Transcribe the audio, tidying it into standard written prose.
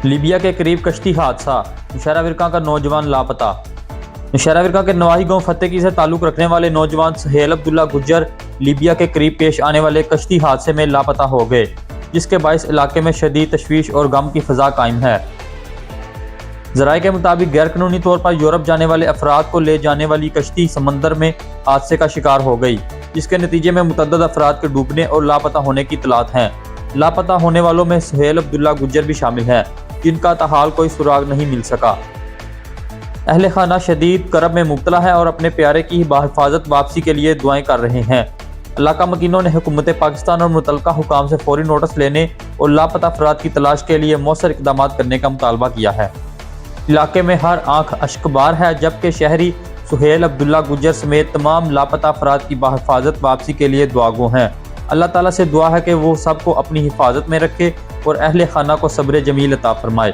Libya کے قریب کشتی حادثہ، نوشہرہ ورکاں کا نوجوان لاپتہ۔ نوشہرہ ورکاں کے نواحی گاؤں فتح سے تعلق رکھنے والے نوجوان سہیل عبداللہ گجر لیبیا کے قریب پیش آنے والے کشتی حادثے میں لاپتہ ہو گئے، جس کے باعث علاقے میں شدید تشویش اور غم کی فضا قائم ہے۔ ذرائع کے مطابق غیر قانونی طور پر یورپ جانے والے افراد کو لے جانے والی کشتی سمندر میں حادثے کا شکار ہو گئی، جس کے نتیجے میں متعدد افراد کے ڈوبنے اور لاپتہ ہونے کی اطلاعات ہیں۔ لاپتہ ہونے والوں میں سہیل عبداللہ گجر بھی شامل ہیں، جن کا تاحال کوئی سراغ نہیں مل سکا۔ اہل خانہ شدید کرب میں مبتلا ہے اور اپنے پیارے کی بحفاظت واپسی کے لیے دعائیں کر رہے ہیں۔ علاقہ مکینوں نے حکومت پاکستان اور متعلقہ حکام سے فوری نوٹس لینے اور لاپتہ افراد کی تلاش کے لیے مؤثر اقدامات کرنے کا مطالبہ کیا ہے۔ علاقے میں ہر آنکھ اشکبار ہے، جبکہ شہری سہیل عبداللہ گجر سمیت تمام لاپتہ افراد کی بحفاظت واپسی کے لیے دعاگو ہیں۔ اللہ تعالیٰ سے دعا ہے کہ وہ سب کو اپنی حفاظت میں رکھے اور اہل خانہ کو صبر جمیل عطا فرمائے۔